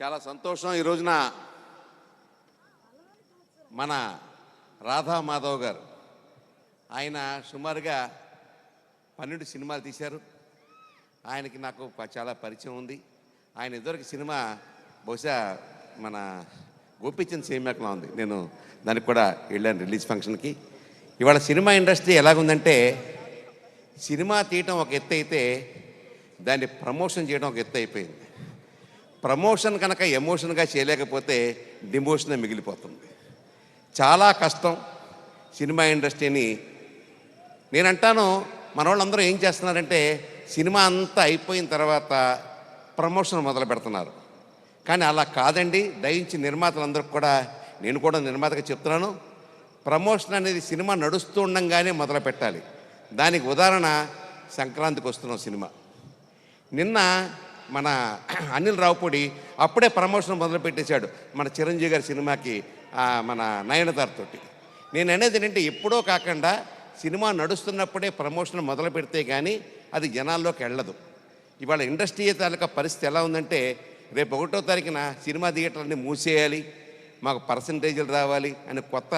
చాలా సంతోషం. ఈ రోజున మన రాధా మాధవ్ గారు ఆయన సుమారుగా 12 సినిమాలు తీశారు. ఆయనకి నాకు చాలా పరిచయం ఉంది. ఆయన ఇదివరకు సినిమా బహుశా మన గోపీచంద్ సేమ్యాక్లా ఉంది. నేను దానికి కూడా వెళ్ళాను రిలీజ్ ఫంక్షన్కి. ఇవాళ సినిమా ఇండస్ట్రీ ఎలాగుందంటే, సినిమా తీయటం ఒక ఎత్తు అయితే దాన్ని ప్రమోషన్ చేయడం ఒక ఎత్తు అయిపోయింది. ప్రమోషన్ కనుక ఎమోషన్గా చేయలేకపోతే డిమోషనే మిగిలిపోతుంది. చాలా కష్టం సినిమా ఇండస్ట్రీని. నేనంటాను, మన వాళ్ళందరూ ఏం చేస్తున్నారంటే సినిమా అంతా అయిపోయిన తర్వాత ప్రమోషన్ మొదలు పెడుతున్నారు. కానీ అలా కాదండి. దయించి నిర్మాతలందరికీ కూడా, నేను కూడా నిర్మాతగా చెప్తున్నాను, ప్రమోషన్ అనేది సినిమా నడుస్తూ ఉండంగానే మొదలు పెట్టాలి. దానికి ఉదాహరణ సంక్రాంతికి వస్తున్నాం సినిమా. నిన్న మన అనిల్ రావుపూడి అప్పుడే ప్రమోషన్ మొదలు పెట్టేశాడు మన చిరంజీవి గారి సినిమాకి, మన నయనతారతోటి. నేను అనేది ఏంటంటే, ఎప్పుడో కాకుండా సినిమా నడుస్తున్నప్పుడే ప్రమోషన్ మొదలు పెడితే కానీ అది జనాల్లోకి వెళ్ళదు. ఇవాళ ఇండస్ట్రీ తాలూకా పరిస్థితి ఎలా ఉందంటే, రేపు 1వ తారీఖున సినిమా థియేటర్ని మూసేయాలి, మాకు పర్సంటేజీలు రావాలి అని కొత్త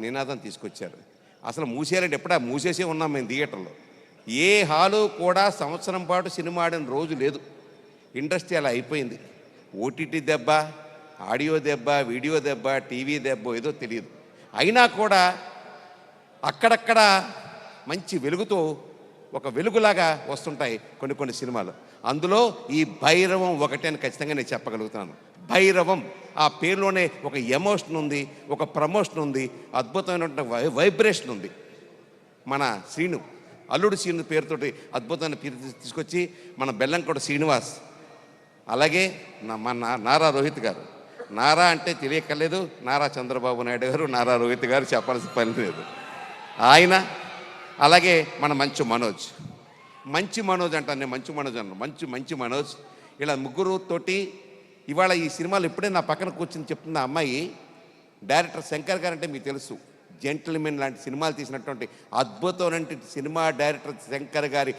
నినాదం తీసుకొచ్చారు. అసలు మూసేయాలంటే ఎప్పుడా మూసేసే ఉన్నాం మేము థియేటర్లో. ఏ హాలు కూడా సంవత్సరం పాటు సినిమా ఆడిన రోజు లేదు. ఇండస్ట్రీ అలా అయిపోయింది. ఓటీటీ దెబ్బ, ఆడియో దెబ్బ, వీడియో దెబ్బ, టీవీ దెబ్బ ఏదో తెలియదు. అయినా కూడా అక్కడక్కడ మంచి వెలుగుతో ఒక వెలుగులాగా వస్తుంటాయి కొన్ని సినిమాలు. అందులో ఈ భైరవం ఒకటే అని ఖచ్చితంగా నేను చెప్పగలుగుతాను. భైరవం ఆ పేరులోనే ఒక ఎమోషన్ ఉంది, ఒక ప్రమోషన్ ఉంది, అద్భుతమైనటువంటి వైబ్రేషన్ ఉంది. మన శ్రీను, అల్లుడు శ్రీను పేరుతోటి అద్భుతమైన పేరు తీసుకొచ్చి మన బెల్లంకోట శ్రీనివాస్, అలాగే మన నారా రోహిత్ గారు. నారా అంటే తెలియక్కర్లేదు, నారా చంద్రబాబు నాయుడు గారు, నారా రోహిత్ గారు చెప్పాల్సిన పని లేదు. ఆయన, అలాగే మన మంచు మనోజ్ అంటాను నేను, మంచు మనోజ్. ఇలా ముగ్గురు తోటి ఇవాళ ఈ సినిమాలు ఇప్పుడే నా పక్కన కూర్చొని చెప్తున్న అమ్మాయి డైరెక్టర్ శంకర్ గారు అంటే మీకు తెలుసు, జెంటిల్మెన్ లాంటి సినిమాలు తీసినటువంటి అద్భుతమైన సినిమా డైరెక్టర్ శంకర్ గారి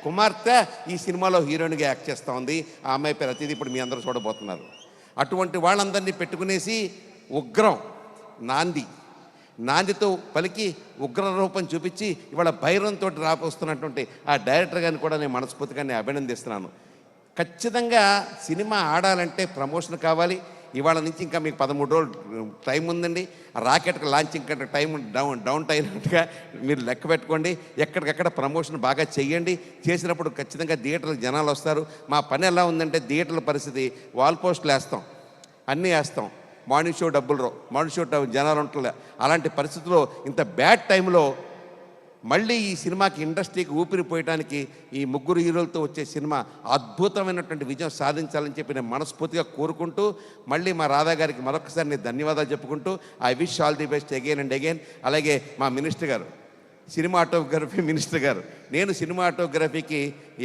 కుమార్తె ఈ సినిమాలో హీరోయిన్గా యాక్ట్ చేస్తూ ఉంది. ఆ అమ్మాయి పేరు అతిథి ఇప్పుడు మీ అందరూ చూడబోతున్నారు. అటువంటి వాళ్ళందరినీ పెట్టుకునేసి ఉగ్రం నాందితో పలికి ఉగ్ర రూపం చూపించి ఇవాళ భైరవంతో రాకొస్తున్నటువంటి ఆ డైరెక్టర్ గారిని కూడా నేను మనస్ఫూర్తిగా అభినందిస్తున్నాను. ఖచ్చితంగా సినిమా ఆడాలంటే ప్రమోషన్ కావాలి. ఇవాళ నుంచి ఇంకా మీకు 13 రోజులు టైం ఉందండి. రాకెట్కి లాంచింగ్ కంటే టైం డౌన్ అయినట్టుగా మీరు లెక్క పెట్టుకోండి. ఎక్కడికక్కడ ప్రమోషన్ బాగా చెయ్యండి. చేసినప్పుడు ఖచ్చితంగా థియేటర్లకు జనాలు వస్తారు. మా పని ఎలా ఉందంటే, థియేటర్ల పరిస్థితి వాల్ పోస్టులు వేస్తాం, అన్నీ వేస్తాం, మార్నింగ్ షో డబ్బులు రావు, మార్నింగ్ షో జనాలు ఉంటలే. అలాంటి పరిస్థితుల్లో ఇంత బ్యాడ్ టైంలో మళ్ళీ ఈ సినిమాకి ఇండస్ట్రీకి ఊపిరిపోయడానికి ఈ ముగ్గురు హీరోలతో వచ్చే సినిమా అద్భుతమైనటువంటి విజయం సాధించాలని చెప్పి నేను మనస్ఫూర్తిగా కోరుకుంటూ, మళ్ళీ మా రాధా గారికి మరొకసారి నేను ధన్యవాదాలు చెప్పుకుంటూ, I wish all the best again and again. అలాగే మా మినిస్టర్ గారు, సినిమాటోగ్రఫీ మినిస్టర్ గారు, నేను సినిమాటోగ్రఫీకి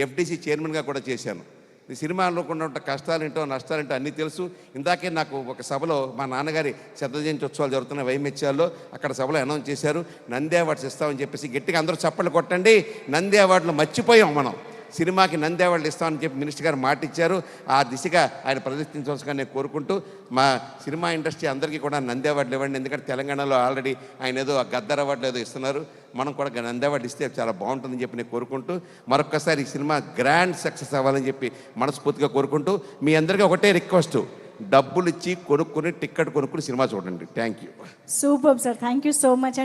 ఎఫ్డీసీ చైర్మన్గా కూడా చేశాను. ఈ సినిమాలో ఉన్న కష్టాలేంటో నష్టాలేంటో అన్నీ తెలుసు. ఇందాకే నాకు ఒక సభలో మా నాన్నగారి శత జయంతి ఉత్సవాలు జరుగుతున్న వైమెత్యాల్లో, అక్కడ సభలో అనౌన్స్ చేశారు, నంది అవార్డ్స్ ఇస్తామని చెప్పేసి. గట్టిగా అందరూ చప్పట్లు కొట్టండి. నంది అవార్డులు మర్చిపోయాం మనం. సినిమాకి నంది అవార్డులు ఇస్తామని చెప్పి మినిస్టర్ గారు మాట ఇచ్చారు. ఆ దిశగా ఆయన ప్రదర్శించవలసిగా నేను కోరుకుంటూ, మా సినిమా ఇండస్ట్రీ అందరికీ కూడా నంది అవార్డులు ఇవ్వండి. ఎందుకంటే తెలంగాణలో ఆల్రెడీ ఆయన ఏదో గద్దర్ అవార్డులు ఏదో ఇస్తున్నారు, మనం కూడా నంది అవార్డు ఇస్తే చాలా బాగుంటుందని చెప్పి నేను కోరుకుంటూ, మరొక్కసారి ఈ సినిమా గ్రాండ్ సక్సెస్ అవ్వాలని చెప్పి మనస్ఫూర్తిగా కోరుకుంటూ, మీ అందరికీ ఒకటే రిక్వెస్ట్, డబ్బులు ఇచ్చి టికెట్ కొనుక్కుని సినిమా చూడండి. Thank you. Super sir, thank you so much.